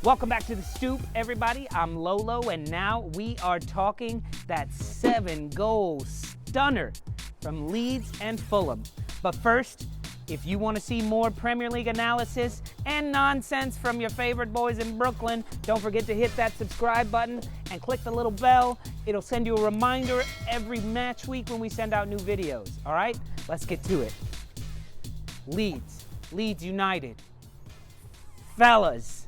Welcome back to the Stoop, everybody. I'm Lolo, and now we are talking that 7-goal stunner from Leeds and Fulham. But first, if you want to see more Premier League analysis and nonsense from your favorite boys in Brooklyn, don't forget to hit that subscribe button and click the little bell. It'll send you a reminder every match week when we send out new videos. All right, let's get to it. Leeds United. Fellas,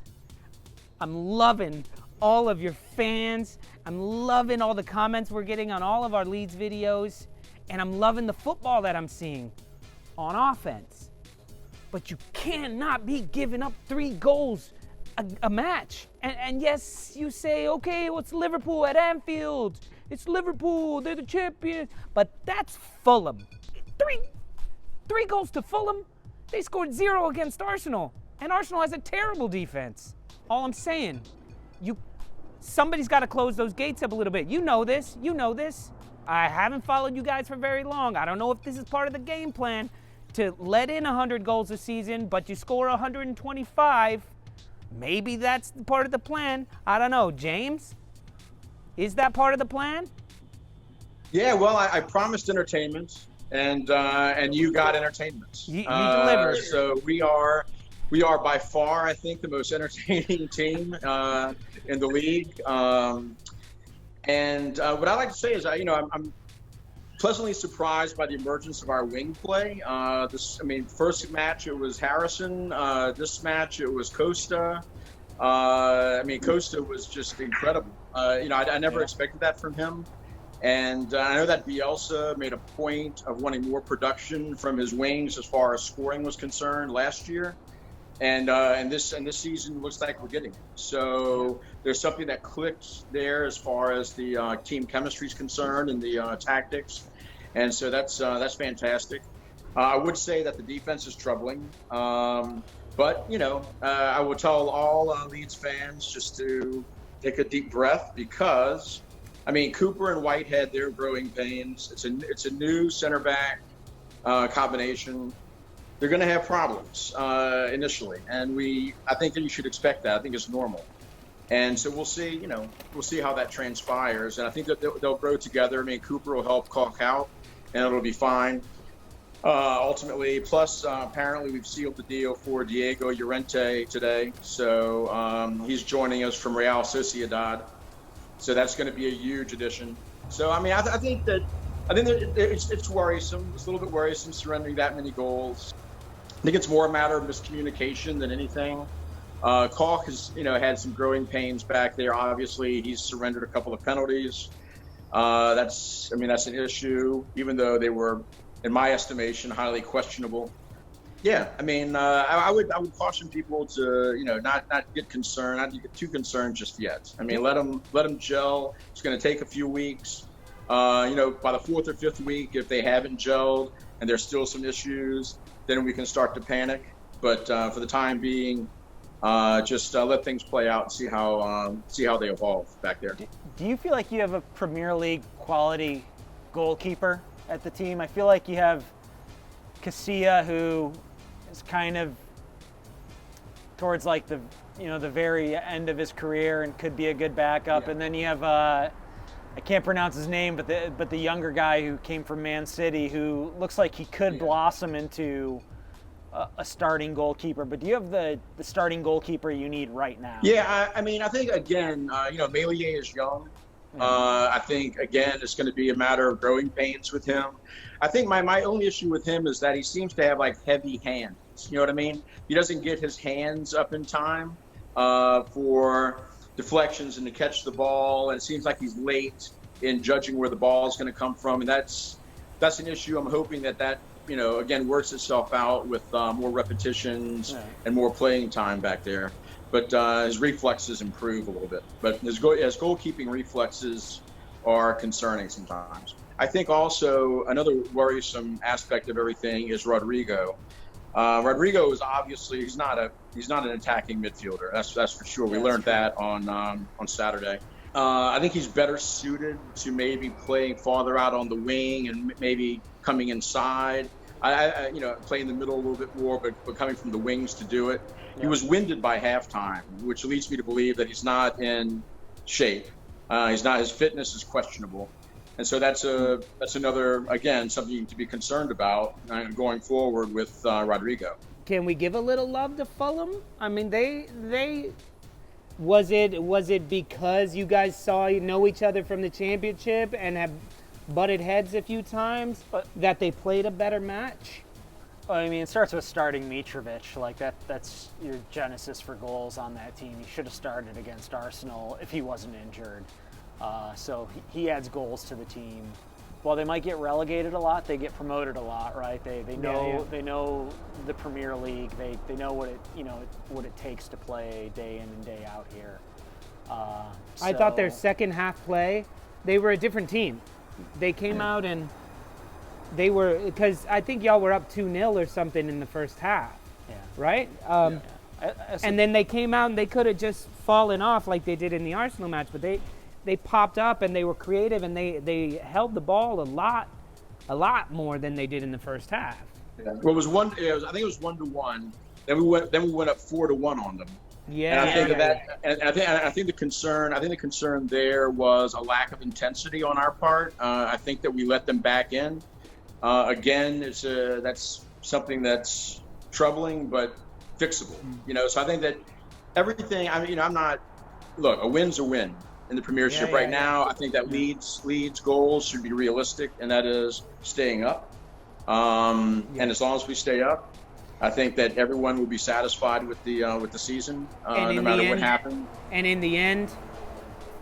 I'm loving all of your fans. I'm loving all the comments we're getting on all of our Leeds videos. And I'm loving the football that I'm seeing on offense. But you cannot be giving up 3 goals a match. And yes, you say, okay, well, it's Liverpool at Anfield. It's Liverpool, they're the champions. But that's Fulham. Three goals to Fulham. They scored 0 against Arsenal. And Arsenal has a terrible defense. All I'm saying, somebody's got to close those gates up a little bit. You know this. I haven't followed you guys for very long. I don't know if this is part of the game plan to let in 100 goals a season, but you score 125. Maybe that's part of the plan. I don't know. James, is that part of the plan? Yeah, well, I promised entertainment, and you got entertainment. You delivered. So we are by far, I think, the most entertaining team in the league. And what I like to say is, I'm pleasantly surprised by the emergence of our wing play. First match it was Harrison. This match it was Costa. Costa was just incredible. I never expected that from him. And I know that Bielsa made a point of wanting more production from his wings as far as scoring was concerned last year. And this season looks like we're getting it. So there's something that clicks there as far as the team chemistry is concerned and the tactics, and so that's fantastic. I would say that the defense is troubling, but I will tell all Leeds fans just to take a deep breath because, Cooper and Whitehead, they're growing pains. It's a new center back combination. They're going to have problems initially, and I think that you should expect that. I think it's normal, and so we'll see. We'll see how that transpires, and I think that they'll grow together. Cooper will help caulk out, and it'll be fine. Ultimately, plus apparently we've sealed the deal for Diego Llorente today, so he's joining us from Real Sociedad. So that's going to be a huge addition. So I think that it's worrisome. It's a little bit worrisome surrendering that many goals. I think it's more a matter of miscommunication than anything. Caulk has, had some growing pains back there. Obviously, he's surrendered a couple of penalties. That's an issue, even though they were, in my estimation, highly questionable. Yeah, I would caution people to, not get concerned, not to get too concerned just yet. Let them gel. It's going to take a few weeks. By the 4th or 5th week, if they haven't gelled and there's still some issues, then we can start to panic. But for the time being, just let things play out and see how they evolve back there. Do you feel like you have a Premier League quality goalkeeper at the team? I feel like you have Casilla, who is kind of towards like the very end of his career and could be a good backup, and then you have I can't pronounce his name, but the younger guy who came from Man City, who looks like he could blossom into a starting goalkeeper. But do you have the starting goalkeeper you need right now? Yeah, I think again, Melier is young. I think again it's going to be a matter of growing pains with him. I think my only issue with him is that he seems to have like heavy hands. You know what I mean? He doesn't get his hands up in time for deflections and to catch the ball, and it seems like he's late in judging where the ball is going to come from, and that's an issue. I'm hoping that again works itself out with more repetitions and more playing time back there. But his reflexes improve a little bit, but his goalkeeping reflexes are concerning sometimes. I think also another worrisome aspect of everything is Rodrigo. Rodrigo is obviously he's not an attacking midfielder. That's for sure. We learned that on Saturday. I think he's better suited to maybe playing farther out on the wing and maybe coming inside. I play in the middle a little bit more, but coming from the wings to do it. He was winded by halftime, which leads me to believe that he's not in shape. His fitness is questionable. And so that's another, again, something to be concerned about going forward with Rodrigo. Can we give a little love to Fulham? I mean, was it because you guys know each other from the championship and have butted heads a few times, but that they played a better match? I mean, it starts with starting Mitrovic. Like that's your genesis for goals on that team. He should have started against Arsenal if he wasn't injured. So he adds goals to the team. While they might get relegated a lot, they get promoted a lot, right? They know the Premier League. They know what it takes to play day in and day out here. I thought their second half play, they were a different team. They came out and they were, because I think y'all were up 2-0 or something in the first half, right? And then they came out and they could have just fallen off like they did in the Arsenal match, but they popped up and they were creative and they held the ball a lot more than they did in the first half. Yeah. Well, I think it was 1-1. Then we went up 4-1 on them. Yeah. And I think the concern there was a lack of intensity on our part. I think that we let them back in. Again, that's something that's troubling but fixable. So I think that everything. Look, a win's a win in the Premiership right now. I think that Leeds goals should be realistic, and that is staying up. And as long as we stay up, I think that everyone will be satisfied with the season, no matter what happens. And in the end,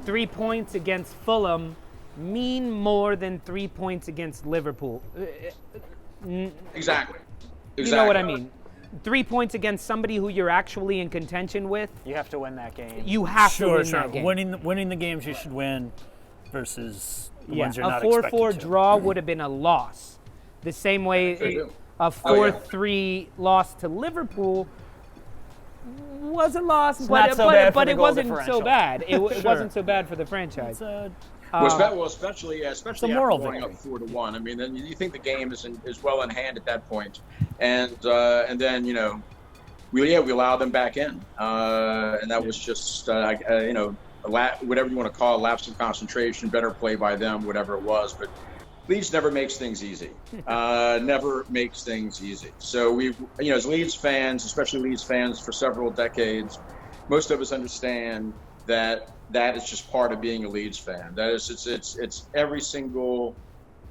3 points against Fulham mean more than 3 points against Liverpool. Exactly. You know what I mean? 3 points against somebody who you're actually in contention with. You have to win that game. You have to win that game. Winning the games you should win versus the ones you're not expected to. A 4-4 draw would have been a loss. The same way a 4-3 loss to Liverpool was a loss, but it wasn't so bad. It wasn't so bad for the franchise. Especially after going up 4-1. I mean, then you think the game is well in hand at that point, and then we allowed them back in, and that was just whatever you want to call it, lapse of concentration, better play by them, whatever it was, but. Leeds never makes things easy. Never makes things easy. So we've, as Leeds fans, especially Leeds fans for several decades, most of us understand that is just part of being a Leeds fan. That is, it's every single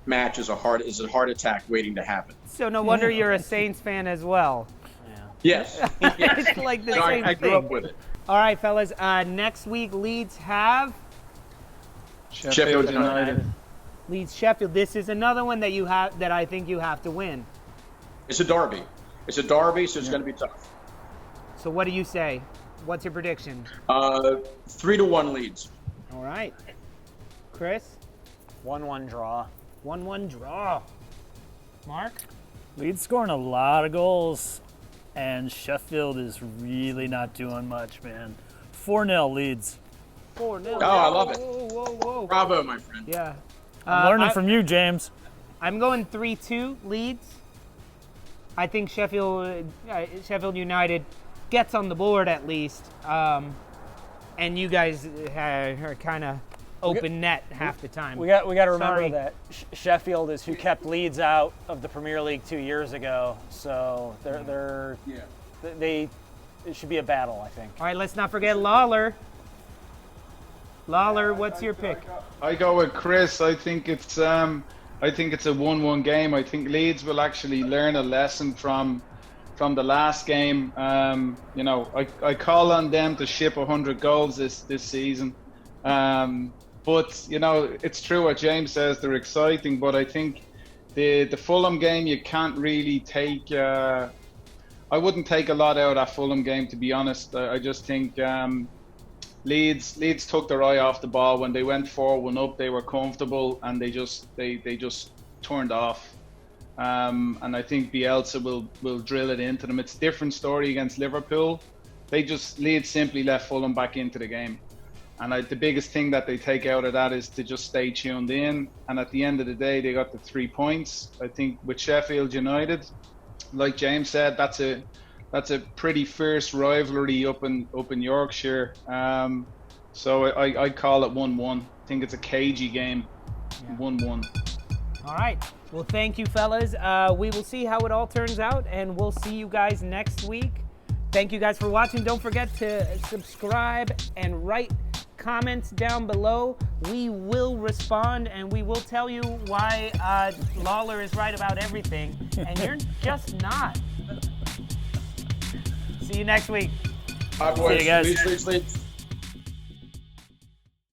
match is a heart attack waiting to happen. So no wonder you're a Saints fan as well. Yes. It's like the same thing. I grew up with it. All right, fellas. Next week, Leeds have Sheffield United. Leeds Sheffield. This is another one that I think you have to win. It's a derby. So it's going to be tough. So what do you say? What's your prediction? 3-1 Leeds. All right. Chris? 1-1 draw. 1-1 draw. Mark? Leeds scoring a lot of goals, and Sheffield is really not doing much, man. 4-0 Leeds. 4-0. Oh, I love it. Whoa. Bravo, my friend. Yeah. I'm learning from you, James. I'm going 3-2 Leeds. I think Sheffield United gets on the board at least. And you guys are kind of open net half the time. We got to remember that Sheffield is who kept Leeds out of the Premier League 2 years ago. So it should be a battle, I think. All right, let's not forget Lawler. Lawler, what's your pick? I go with Chris. I think it's a 1-1 game. I think Leeds will actually learn a lesson from the last game. I call on them to ship 100 goals this season. But it's true what James says. They're exciting, but I think the Fulham game you can't really take. I wouldn't take a lot out of that Fulham game, to be honest. I just think. Leeds took their eye off the ball. When they went 4-1 up, they were comfortable and they just turned off. And I think Bielsa will drill it into them. It's a different story against Liverpool. Leeds simply let Fulham back into the game. And the biggest thing that they take out of that is to just stay tuned in. And at the end of the day, they got the 3 points. I think with Sheffield United, like James said, that's that's a pretty fierce rivalry up in Yorkshire. So I call it 1-1. I think it's a cagey game. 1-1. All right. Well, thank you, fellas. We will see how it all turns out, and we'll see you guys next week. Thank you guys for watching. Don't forget to subscribe and write comments down below. We will respond, and we will tell you why Lawler is right about everything, and you're just not. See you next week. Bye, boys. See you guys. Leeds, Leeds, Leeds.